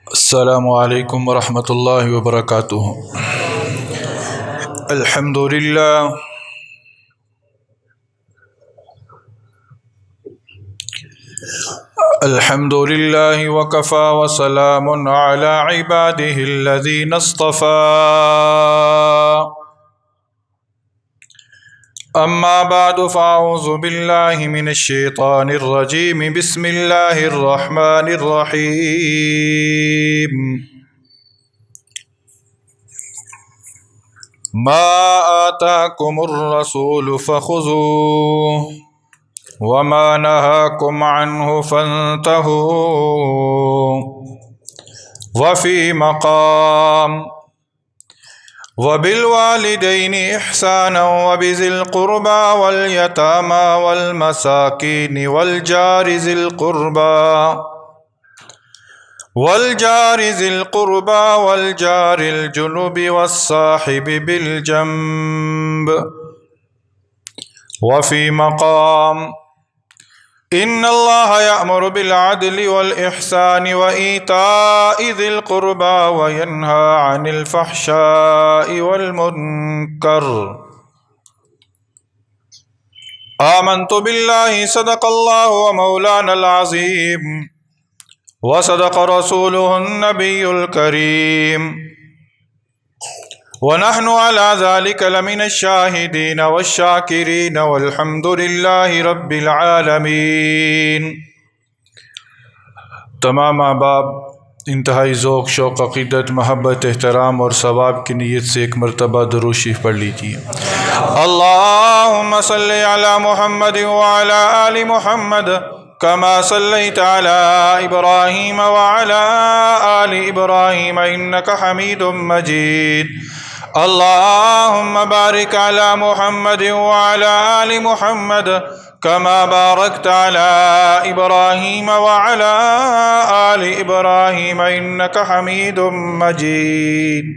السلام علیکم ورحمۃ اللہ وبرکاتہ۔ الحمد للہ الحمد للہ وکفی وسلام علی عباده الذین اصطفی، اما بعد فاعوذ باللہ من الشیطان الرجیم، بسم اللہ الرحمن الرحیم۔ ما آتاکم الرسول فخذوه وما نهاكم عنه فانتهوا، وفي مقام وبالوالدين إحسانا وبذي القربى واليتامى والمساكين والجار ذي القربى والجار الجنب والصاحب بالجنب، وفي مقام إن الله يأمر بالعدل والإحسان وإيتاء ذي القربى وينهى عن الفحشاء والمنكر۔ آمنت بالله صدق الله ومولانا العظيم وصدق رسوله النبي الكريم، ونحن على ذلك لمن الشاهدين والشاكرين والحمد لله رب العالمين۔ تمام احباب انتہائی ذوق، شوق، عقیدت، محبت، احترام اور ثواب کی نیت سے ایک مرتبہ درود شریف پڑھ لیجیے۔ اللهم صل على محمد وعلى آل محمد كما صليت على إبراهيم وعلى آل إبراهيم إنك حميد مجيد۔ اللهم بارك على محمد وعلى آل محمد كما باركت على إبراهيم وعلى آل إبراهيم إنك حميد مجيد۔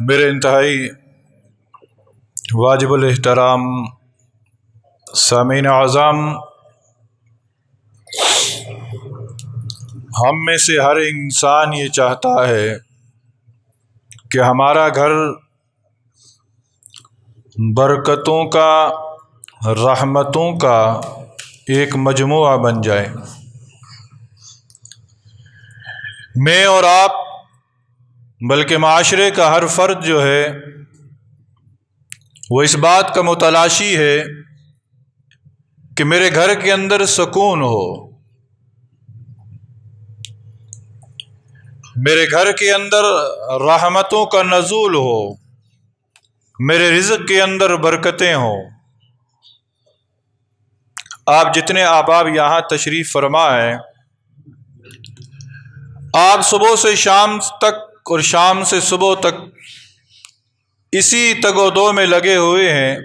میرے انتہائی واجب الاحترام سامعین اعظم، ہم میں سے ہر انسان یہ چاہتا ہے کہ ہمارا گھر برکتوں کا، رحمتوں کا ایک مجموعہ بن جائے۔ میں اور آپ بلکہ معاشرے کا ہر فرد جو ہے وہ اس بات کا متلاشی ہے کہ میرے گھر کے اندر سکون ہو، میرے گھر کے اندر رحمتوں کا نزول ہو، میرے رزق کے اندر برکتیں ہوں۔ آپ جتنے احباب یہاں تشریف فرما ہیں، آپ صبح سے شام تک اور شام سے صبح تک اسی تگ و دو میں لگے ہوئے ہیں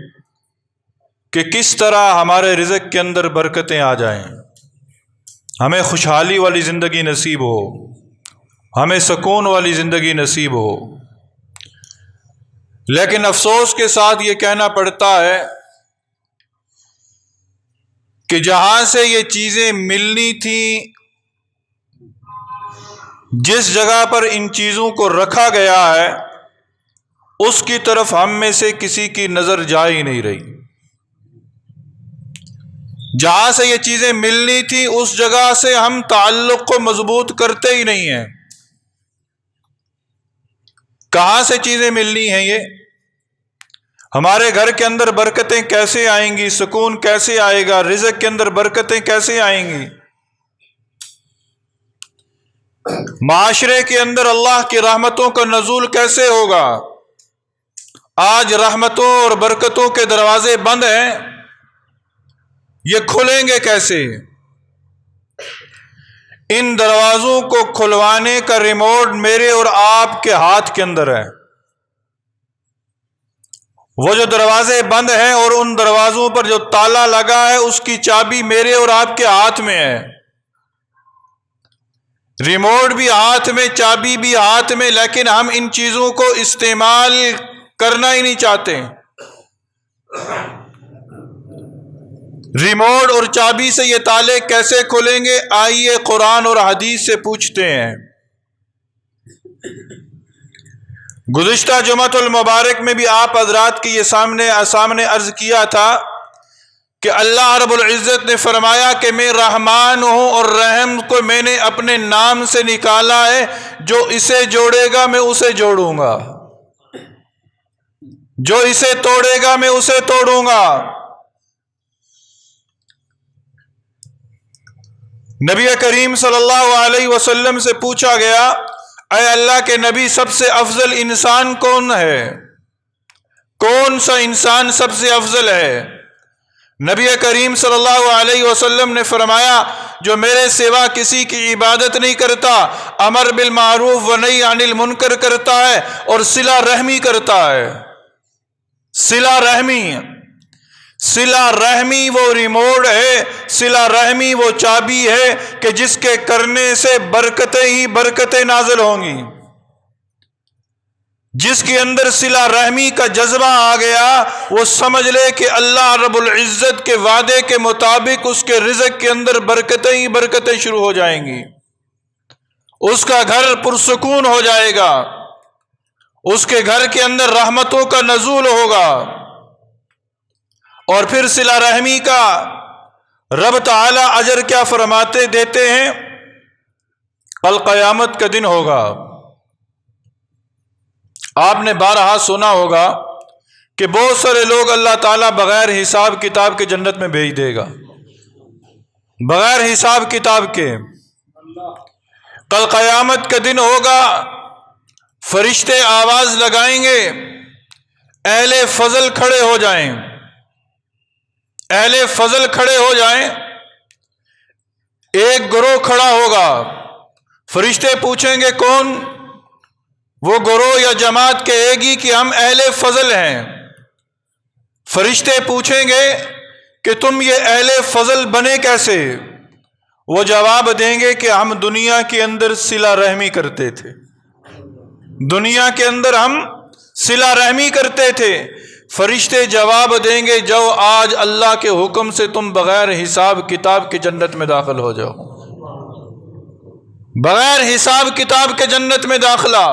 کہ کس طرح ہمارے رزق کے اندر برکتیں آ جائیں، ہمیں خوشحالی والی زندگی نصیب ہو، ہمیں سکون والی زندگی نصیب ہو۔ لیکن افسوس کے ساتھ یہ کہنا پڑتا ہے کہ جہاں سے یہ چیزیں ملنی تھیں، جس جگہ پر ان چیزوں کو رکھا گیا ہے، اس کی طرف ہم میں سے کسی کی نظر جا ہی نہیں رہی۔ جہاں سے یہ چیزیں ملنی تھی اس جگہ سے ہم تعلق کو مضبوط کرتے ہی نہیں ہیں۔ کہاں سے چیزیں ملنی ہیں؟ یہ ہمارے گھر کے اندر برکتیں کیسے آئیں گی، سکون کیسے آئے گا، رزق کے اندر برکتیں کیسے آئیں گی، معاشرے کے اندر اللہ کی رحمتوں کا نزول کیسے ہوگا؟ آج رحمتوں اور برکتوں کے دروازے بند ہیں، یہ کھلیں گے کیسے؟ ان دروازوں کو کھلوانے کا ریموٹ میرے اور آپ کے ہاتھ کے اندر ہے۔ وہ جو دروازے بند ہیں اور ان دروازوں پر جو تالا لگا ہے، اس کی چابی میرے اور آپ کے ہاتھ میں ہے۔ ریموٹ بھی ہاتھ میں، چابی بھی ہاتھ میں، لیکن ہم ان چیزوں کو استعمال کرنا ہی نہیں چاہتے۔ ریموٹ اور چابی سے یہ تالے کیسے کھلیں گے؟ آئیے قرآن اور حدیث سے پوچھتے ہیں۔ گزشتہ جمعۃ المبارک میں بھی آپ حضرات کے یہ سامنے عرض کیا تھا کہ اللہ رب العزت نے فرمایا کہ میں رحمان ہوں اور رحم کو میں نے اپنے نام سے نکالا ہے، جو اسے جوڑے گا میں اسے جوڑوں گا، جو اسے توڑے گا میں اسے توڑوں گا۔ نبی کریم صلی اللہ علیہ وسلم سے پوچھا گیا، اے اللہ کے نبی، سب سے افضل انسان کون ہے؟ کون سا انسان سب سے افضل ہے؟ نبی کریم صلی اللہ علیہ وسلم نے فرمایا، جو میرے سوا کسی کی عبادت نہیں کرتا، امر بالمعروف و نہی عن المنکر کرتا ہے اور صلہ رحمی کرتا ہے۔ صلہ رحمی وہ ریموٹ ہے، صلہ رحمی وہ چابی ہے کہ جس کے کرنے سے برکتیں ہی برکتیں نازل ہوں گی۔ جس کے اندر صلہ رحمی کا جذبہ آ گیا، وہ سمجھ لے کہ اللہ رب العزت کے وعدے کے مطابق اس کے رزق کے اندر برکتیں ہی برکتیں شروع ہو جائیں گی، اس کا گھر پرسکون ہو جائے گا، اس کے گھر کے اندر رحمتوں کا نزول ہوگا۔ اور پھر صلہ رحمی کا رب تعالی اجر کیا فرماتے دیتے ہیں؟ کل قیامت کا دن ہوگا۔ آپ نے بارہا سنا ہوگا کہ بہت سارے لوگ اللہ تعالیٰ بغیر حساب کتاب کے جنت میں بھیج دے گا، بغیر حساب کتاب کے۔ کل قیامت کا دن ہوگا، فرشتے آواز لگائیں گے، اہل فضل کھڑے ہو جائیں، اہل فضل کھڑے ہو جائیں۔ ایک گروہ کھڑا ہوگا، فرشتے پوچھیں گے کون؟ وہ گروہ یا جماعت کہے گی کہ ہم اہل فضل ہیں۔ فرشتے پوچھیں گے کہ تم یہ اہل فضل بنے کیسے؟ وہ جواب دیں گے کہ ہم دنیا کے اندر صلہ رحمی کرتے تھے، دنیا کے اندر ہم صلہ رحمی کرتے تھے۔ فرشتے جواب دیں گے، جاؤ آج اللہ کے حکم سے تم بغیر حساب کتاب کے جنت میں داخل ہو جاؤ، بغیر حساب کتاب کے جنت میں داخلہ۔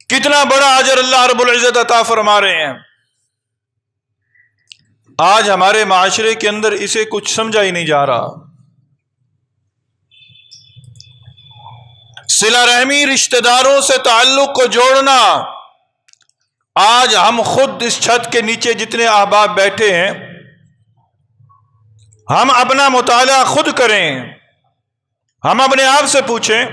کتنا بڑا اجر اللہ رب العزت عطا فرما رہے ہیں۔ آج ہمارے معاشرے کے اندر اسے کچھ سمجھا ہی نہیں جا رہا۔ صلہ رحمی، رشتہ داروں سے تعلق کو جوڑنا۔ آج ہم خود اس چھت کے نیچے جتنے احباب بیٹھے ہیں، ہم اپنا مطالعہ خود کریں، ہم اپنے آپ سے پوچھیں۔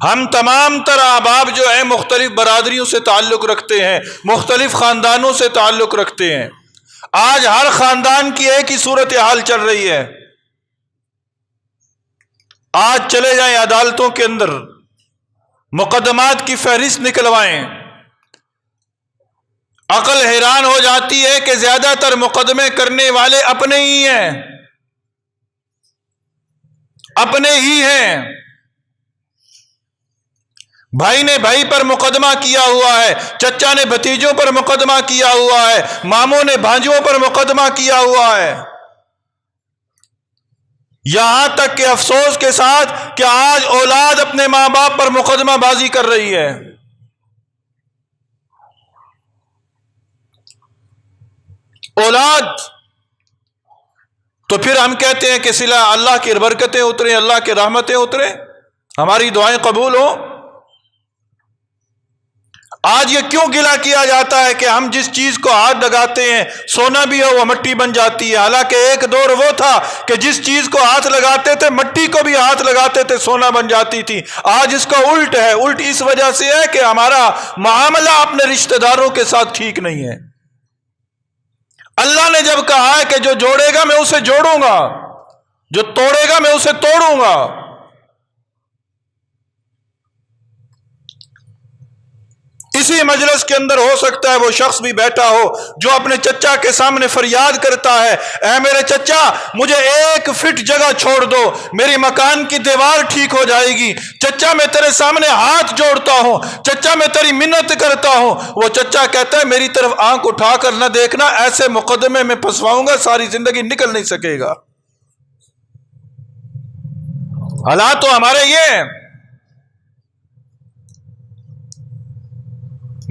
ہم تمام تر احباب جو ہیں مختلف برادریوں سے تعلق رکھتے ہیں، مختلف خاندانوں سے تعلق رکھتے ہیں۔ آج ہر خاندان کی ایک ہی صورتحال چل رہی ہے۔ آج چلے جائیں عدالتوں کے اندر، مقدمات کی فہرست نکلوائیں، عقل حیران ہو جاتی ہے کہ زیادہ تر مقدمے کرنے والے اپنے ہی ہیں، اپنے ہی ہیں۔ بھائی نے بھائی پر مقدمہ کیا ہوا ہے، چچا نے بھتیجوں پر مقدمہ کیا ہوا ہے، ماموں نے بھانجوں پر مقدمہ کیا ہوا ہے۔ یہاں تک کہ افسوس کے ساتھ کہ آج اولاد اپنے ماں باپ پر مقدمہ بازی کر رہی ہے۔ اولاد تو پھر ہم کہتے ہیں کہ صلہ، اللہ کی برکتیں اتریں، اللہ کی رحمتیں اتریں، ہماری دعائیں قبول ہوں۔ آج یہ کیوں گلہ کیا جاتا ہے کہ ہم جس چیز کو ہاتھ لگاتے ہیں سونا بھی ہو وہ مٹی بن جاتی ہے؟ حالانکہ ایک دور وہ تھا کہ جس چیز کو ہاتھ لگاتے تھے مٹی کو بھی ہاتھ لگاتے تھے، سونا بن جاتی تھی۔ آج اس کا الٹ ہے۔ الٹ اس وجہ سے ہے کہ ہمارا معاملہ اپنے رشتہ داروں کے ساتھ ٹھیک نہیں ہے۔ اللہ نے جب کہا ہے کہ جو جوڑے گا میں اسے جوڑوں گا، جو توڑے گا میں اسے توڑوں گا، اسی مجلس کے اندر ہو سکتا ہے وہ شخص بھی بیٹھا ہو جو اپنے چچا کے سامنے فریاد کرتا ہے، اے میرے چچا مجھے 1 فٹ جگہ چھوڑ دو، میری مکان کی دیوار ٹھیک ہو جائے گی، چچا میں تیرے سامنے ہاتھ جوڑتا ہوں، چچا میں تیری منت کرتا ہوں۔ وہ چچا کہتا ہے میری طرف آنکھ اٹھا کر نہ دیکھنا، ایسے مقدمے میں پھنسواؤں گا ساری زندگی نکل نہیں سکے گا۔ حالات تو ہمارے یہ ہیں،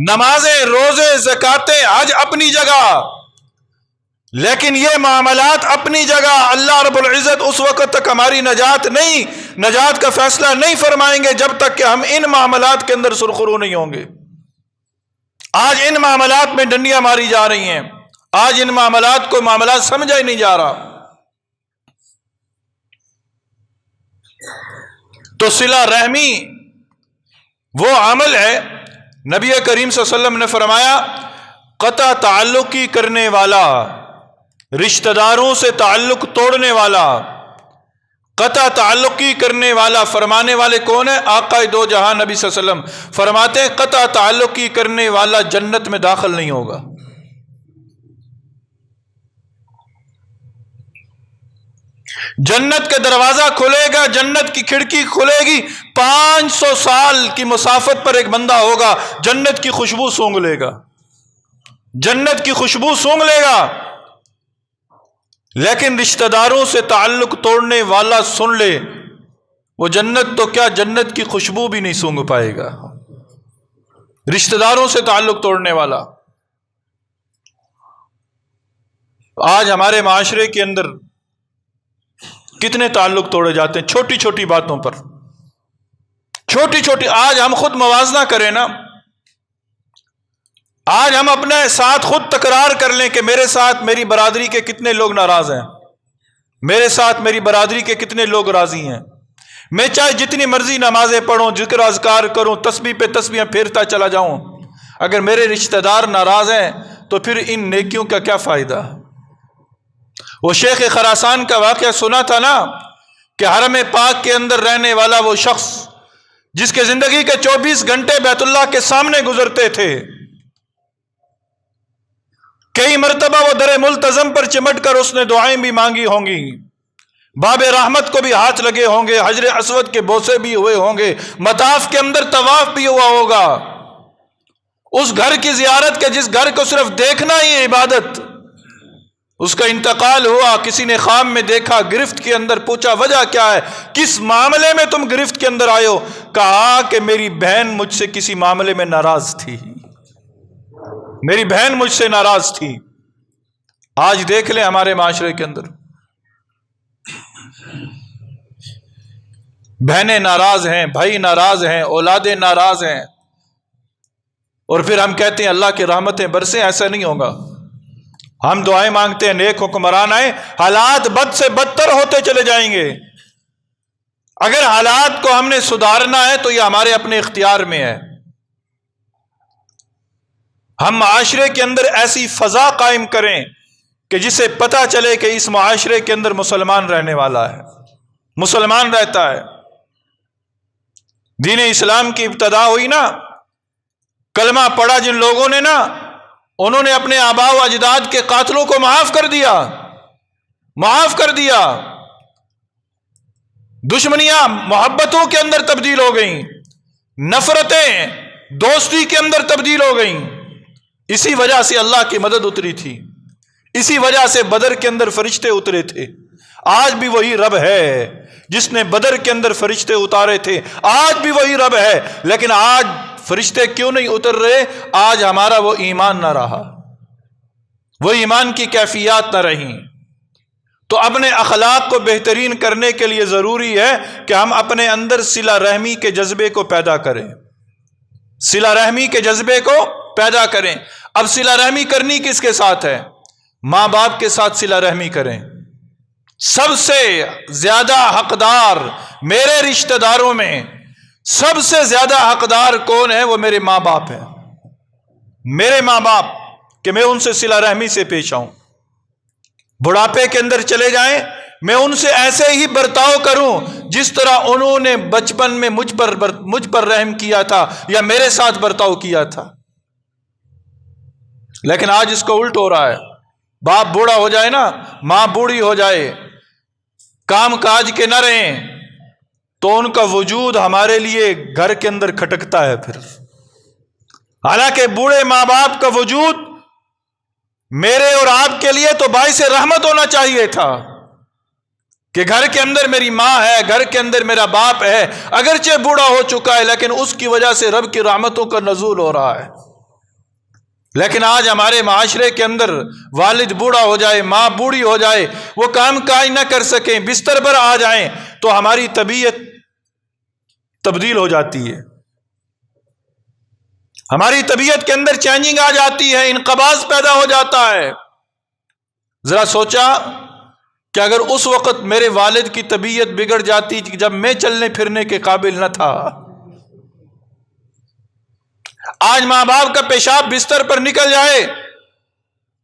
نمازیں، روزے، زکاتیں، حج اپنی جگہ، لیکن یہ معاملات اپنی جگہ۔ اللہ رب العزت اس وقت تک ہماری نجات کا فیصلہ نہیں فرمائیں گے جب تک کہ ہم ان معاملات کے اندر سرخرو نہیں ہوں گے۔ آج ان معاملات میں ڈنڈیاں ماری جا رہی ہیں، آج ان معاملات کو معاملات سمجھا ہی نہیں جا رہا۔ تو صلہ رحمی وہ عمل ہے، نبی کریم صلی اللہ علیہ وسلم نے فرمایا قطع تعلقی کرنے والا، رشتہ داروں سے تعلق توڑنے والا، قطع تعلقی کرنے والا، فرمانے والے کون ہیں؟ آقا دو جہاں نبی صلی اللہ علیہ وسلم فرماتے ہیں قطع تعلقی کرنے والا جنت میں داخل نہیں ہوگا۔ جنت کا دروازہ کھلے گا، جنت کی کھڑکی کھلے گی، 500 سال کی مسافت پر ایک بندہ ہوگا، جنت کی خوشبو سونگھ لے گا، جنت کی خوشبو سونگھ لے گا، لیکن رشتہ داروں سے تعلق توڑنے والا سن لے، وہ جنت تو کیا جنت کی خوشبو بھی نہیں سونگھ پائے گا۔ رشتہ داروں سے تعلق توڑنے والا۔ آج ہمارے معاشرے کے اندر کتنے تعلق توڑے جاتے ہیں چھوٹی چھوٹی باتوں پر، چھوٹی چھوٹی۔ آج ہم خود موازنہ کریں نا، آج ہم اپنے ساتھ خود تکرار کر لیں کہ میرے ساتھ میری برادری کے کتنے لوگ ناراض ہیں، میرے ساتھ میری برادری کے کتنے لوگ راضی ہیں۔ میں چاہے جتنی مرضی نمازیں پڑھوں، ذکر اذکار کروں، تسبیح پہ تسبیح پھیرتا چلا جاؤں، اگر میرے رشتہ دار ناراض ہیں تو پھر ان نیکیوں کا کیا فائدہ؟ وہ شیخ خراسان کا واقعہ سنا تھا نا کہ حرم پاک کے اندر رہنے والا وہ شخص جس کے زندگی کے 24 گھنٹے بیت اللہ کے سامنے گزرتے تھے، کئی مرتبہ وہ در ملتزم پر چمٹ کر اس نے دعائیں بھی مانگی ہوں گی، باب رحمت کو بھی ہاتھ لگے ہوں گے، حجر اسود کے بوسے بھی ہوئے ہوں گے، مطاف کے اندر طواف بھی ہوا ہوگا، اس گھر کی زیارت کے جس گھر کو صرف دیکھنا ہی عبادت، اس کا انتقال ہوا، کسی نے خواب میں دیکھا، گرفت کے اندر، پوچھا وجہ کیا ہے، کس معاملے میں تم گرفت کے اندر آئے ہو؟ کہا کہ میری بہن مجھ سے کسی معاملے میں ناراض تھی، میری بہن مجھ سے ناراض تھی۔ آج دیکھ لیں ہمارے معاشرے کے اندر بہنیں ناراض ہیں، بھائی ناراض ہیں، اولادیں ناراض ہیں، اور پھر ہم کہتے ہیں اللہ کی رحمتیں برسیں۔ ایسا نہیں ہوگا۔ ہم دعائیں مانگتے ہیں نیک حکمران آئے، حالات بد سے بدتر ہوتے چلے جائیں گے۔ اگر حالات کو ہم نے سدھارنا ہے تو یہ ہمارے اپنے اختیار میں ہے۔ ہم معاشرے کے اندر ایسی فضا قائم کریں کہ جسے پتہ چلے کہ اس معاشرے کے اندر مسلمان رہنے والا ہے، مسلمان رہتا ہے۔ دین اسلام کی ابتدا ہوئی نا، کلمہ پڑھا جن لوگوں نے نا، انہوں نے اپنے آباء و اجداد کے قاتلوں کو معاف کر دیا، معاف کر دیا۔ دشمنیاں محبتوں کے اندر تبدیل ہو گئیں، نفرتیں دوستی کے اندر تبدیل ہو گئیں۔ اسی وجہ سے اللہ کی مدد اتری تھی، اسی وجہ سے بدر کے اندر فرشتے اترے تھے۔ آج بھی وہی رب ہے جس نے بدر کے اندر فرشتے اتارے تھے، آج بھی وہی رب ہے، لیکن آج فرشتے کیوں نہیں اتر رہے؟ آج ہمارا وہ ایمان نہ رہا، وہ ایمان کی کیفیات نہ رہیں۔ تو اپنے اخلاق کو بہترین کرنے کے لیے ضروری ہے کہ ہم اپنے اندر صلہ رحمی کے جذبے کو پیدا کریں، صلہ رحمی کے جذبے کو پیدا کریں۔ اب صلہ رحمی کرنی کس کے ساتھ ہے؟ ماں باپ کے ساتھ صلہ رحمی کریں۔ سب سے زیادہ حقدار میرے رشتہ داروں میں سب سے زیادہ حقدار کون ہے؟ وہ میرے ماں باپ ہیں، میرے ماں باپ، کہ میں ان سے صلہ رحمی سے پیش آؤں۔ بڑھاپے کے اندر چلے جائیں، میں ان سے ایسے ہی برتاؤ کروں جس طرح انہوں نے بچپن میں مجھ پر رحم کیا تھا یا میرے ساتھ برتاؤ کیا تھا۔ لیکن آج اس کو الٹ ہو رہا ہے. باپ بوڑھا ہو جائے نا، ماں بوڑھی ہو جائے، کام کاج کے نہ رہیں تو ان کا وجود ہمارے لیے گھر کے اندر کھٹکتا ہے پھر. حالانکہ بوڑھے ماں باپ کا وجود میرے اور آپ کے لیے تو باعث رحمت ہونا چاہیے تھا کہ گھر کے اندر میری ماں ہے، گھر کے اندر میرا باپ ہے، اگرچہ بوڑھا ہو چکا ہے لیکن اس کی وجہ سے رب کی رحمتوں کا نزول ہو رہا ہے. لیکن آج ہمارے معاشرے کے اندر والد بوڑھا ہو جائے، ماں بوڑھی ہو جائے، وہ کام کاج نہ کر سکیں، بستر پر آ جائیں تو ہماری طبیعت تبدیل ہو جاتی ہے، ہماری طبیعت کے اندر چینجنگ آ جاتی ہے، انقباض پیدا ہو جاتا ہے. ذرا سوچا کہ اگر اس وقت میرے والد کی طبیعت بگڑ جاتی جب میں چلنے پھرنے کے قابل نہ تھا. آج ماں باپ کا پیشاب بستر پر نکل جائے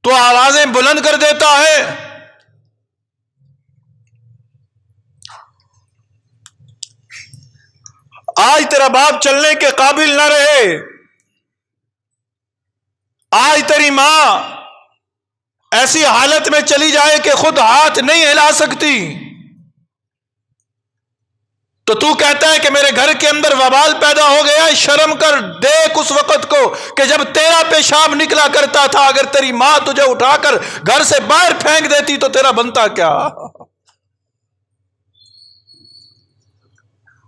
تو آوازیں بلند کر دیتا ہے. آج تیرا باپ چلنے کے قابل نہ رہے، آج تیری ماں ایسی حالت میں چلی جائے کہ خود ہاتھ نہیں ہلا سکتی، تو تو کہتا ہے کہ میرے گھر کے اندر وبال پیدا ہو گیا. شرم کر، دیکھ اس وقت کو کہ جب تیرا پیشاب نکلا کرتا تھا، اگر تیری ماں تجھے اٹھا کر گھر سے باہر پھینک دیتی تو تیرا بنتا کیا؟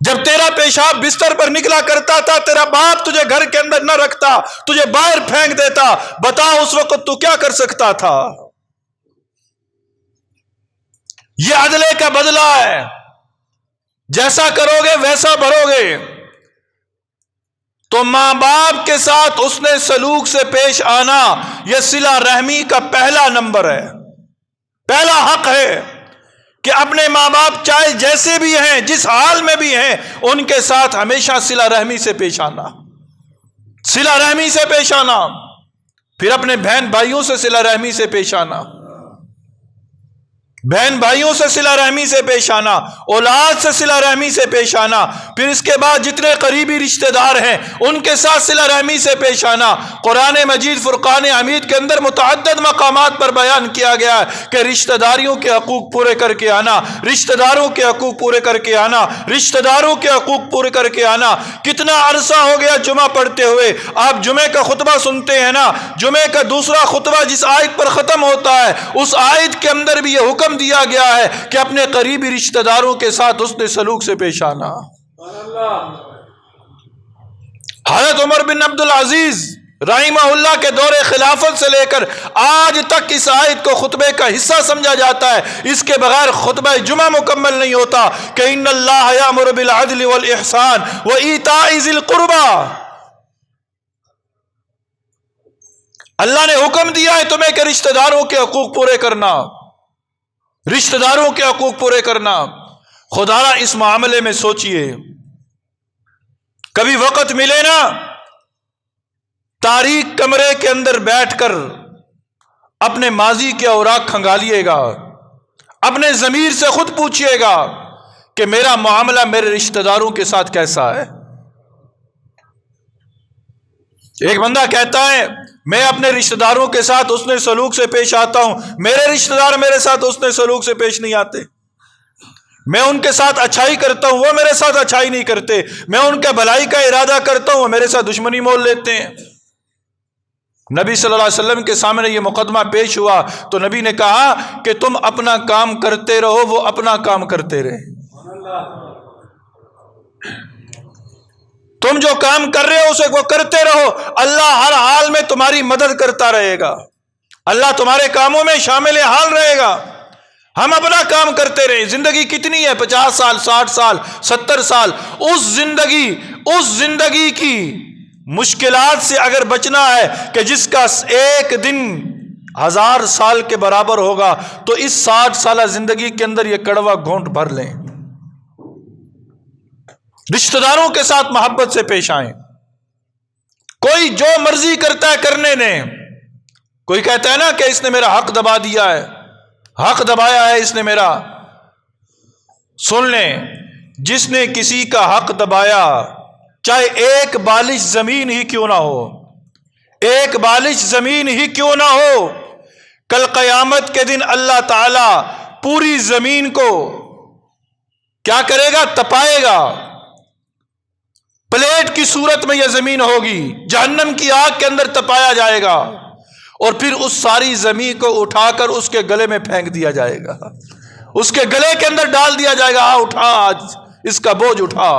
جب تیرا پیشاب بستر پر نکلا کرتا تھا، تیرا باپ تجھے گھر کے اندر نہ رکھتا، تجھے باہر پھینک دیتا، بتا اس وقت تو کیا کر سکتا تھا؟ یہ عدلے کا بدلہ ہے، جیسا کرو گے ویسا بھرو گے. تو ماں باپ کے ساتھ اس نے سلوک سے پیش آنا یہ صلہ رحمی کا پہلا نمبر ہے، پہلا حق ہے کہ اپنے ماں باپ چاہے جیسے بھی ہیں، جس حال میں بھی ہیں، ان کے ساتھ ہمیشہ صلہ رحمی سے پیش آنا، صلہ رحمی سے پیش آنا. پھر اپنے بہن بھائیوں سے صلہ رحمی سے پیش آنا، بہن بھائیوں سے صلہ رحمی سے پیش آنا، اولاد سے صلہ رحمی سے پیش آنا. پھر اس کے بعد جتنے قریبی رشتہ دار ہیں ان کے ساتھ صلہ رحمی سے پیش آنا. قرآن مجید فرقان حمید کے اندر متعدد مقامات پر بیان کیا گیا ہے کہ رشتہ داریوں کے حقوق پورے کر کے آنا، رشتہ داروں کے حقوق پورے کر کے آنا، رشتہ داروں کے حقوق پورے کر کے آنا. کتنا عرصہ ہو گیا جمعہ پڑھتے ہوئے، آپ جمعے کا خطبہ سنتے ہیں نا، جمعے کا دوسرا خطبہ جس آیت پر ختم ہوتا ہے اس آیت کے اندر بھی یہ حکم دیا گیا ہے کہ اپنے قریبی رشتہ داروں کے ساتھ اس نے سلوک سے پیش آنا. حضرت عمر بن عبد العزیز رحمہ اللہ کے دور خلافت سے لے کر آج تک اس آیت کو خطبے کا حصہ سمجھا جاتا ہے. اس کے بغیر خطبہ جمعہ مکمل نہیں ہوتا کہ ان اللہ یامر بالعدل والاحسان وایتاء ذی القربى. اللہ نے حکم دیا ہے تمہیں کہ رشتہ داروں کے حقوق پورے کرنا، رشتہ داروں کے حقوق پورے کرنا. خدا را اس معاملے میں سوچئے، کبھی وقت ملے نا تاریک کمرے کے اندر بیٹھ کر اپنے ماضی کے اوراق کھنگالیے گا، اپنے ضمیر سے خود پوچھئے گا کہ میرا معاملہ میرے رشتہ داروں کے ساتھ کیسا ہے. ایک بندہ کہتا ہے میں اپنے رشتہ داروں کے ساتھ حسن سلوک سے پیش آتا ہوں، میرے رشتہ دار میرے ساتھ حسن سلوک سے پیش نہیں آتے. میں ان کے ساتھ اچھائی کرتا ہوں، وہ میرے ساتھ اچھائی نہیں کرتے. میں ان کے بھلائی کا ارادہ کرتا ہوں، وہ میرے ساتھ دشمنی مول لیتے ہیں. نبی صلی اللہ علیہ وسلم کے سامنے یہ مقدمہ پیش ہوا تو نبی نے کہا کہ تم اپنا کام کرتے رہو، وہ اپنا کام کرتے رہے. تم جو کام کر رہے ہو اسے وہ کرتے رہو، اللہ ہر حال میں تمہاری مدد کرتا رہے گا، اللہ تمہارے کاموں میں شامل حال رہے گا. ہم اپنا کام کرتے رہے. زندگی کتنی ہے؟ 50 سال، 60 سال، 70 سال. اس زندگی کی مشکلات سے اگر بچنا ہے کہ جس کا ایک دن 1000 سال کے برابر ہوگا تو اس 60 سالہ زندگی کے اندر یہ کڑوا گھونٹ بھر لیں. رشتہ داروں کے ساتھ محبت سے پیش آئیں. کوئی جو مرضی کرتا ہے کرنے دیں. کوئی کہتا ہے نا کہ اس نے میرا حق دبا دیا ہے، حق دبایا ہے اس نے میرا. سن لیں، جس نے کسی کا حق دبایا چاہے ایک بالش زمین ہی کیوں نہ ہو، ایک بالش زمین ہی کیوں نہ ہو، کل قیامت کے دن اللہ تعالی پوری زمین کو کیا کرے گا؟ تپائے گا۔ پلیٹ کی صورت میں یہ زمین ہوگی، جہنم کی آگ کے اندر تپایا جائے گا، اور پھر اس ساری زمین کو اٹھا کر اس کے گلے میں پھینک دیا جائے گا، اس کے گلے کے اندر ڈال دیا جائے گا، اٹھا آج اس کا بوجھ اٹھا۔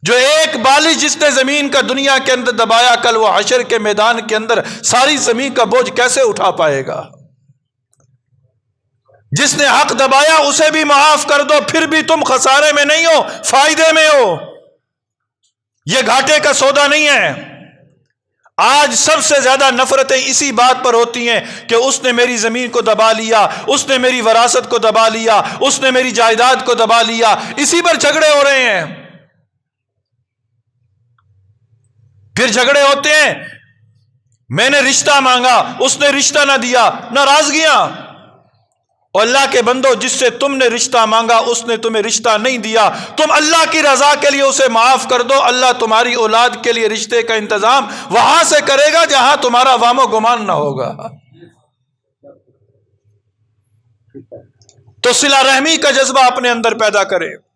جو ایک بالش جس نے زمین کا دنیا کے اندر دبایا، کل وہ حشر کے میدان کے اندر ساری زمین کا بوجھ کیسے اٹھا پائے گا؟ جس نے حق دبایا اسے بھی معاف کر دو، پھر بھی تم خسارے میں نہیں ہو، فائدے میں ہو، یہ گھاٹے کا سودا نہیں ہے۔ آج سب سے زیادہ نفرتیں اسی بات پر ہوتی ہیں کہ اس نے میری زمین کو دبا لیا، اس نے میری وراثت کو دبا لیا، اس نے میری جائیداد کو دبا لیا، اسی پر جھگڑے ہو رہے ہیں۔ پھر جھگڑے ہوتے ہیں، میں نے رشتہ مانگا اس نے رشتہ نہ دیا، ناراضگیاں۔ اور اللہ کے بندو، جس سے تم نے رشتہ مانگا اس نے تمہیں رشتہ نہیں دیا، تم اللہ کی رضا کے لیے اسے معاف کر دو، اللہ تمہاری اولاد کے لیے رشتے کا انتظام وہاں سے کرے گا جہاں تمہارا وام و گمان نہ ہوگا۔ تو صلہ رحمی کا جذبہ اپنے اندر پیدا کرے۔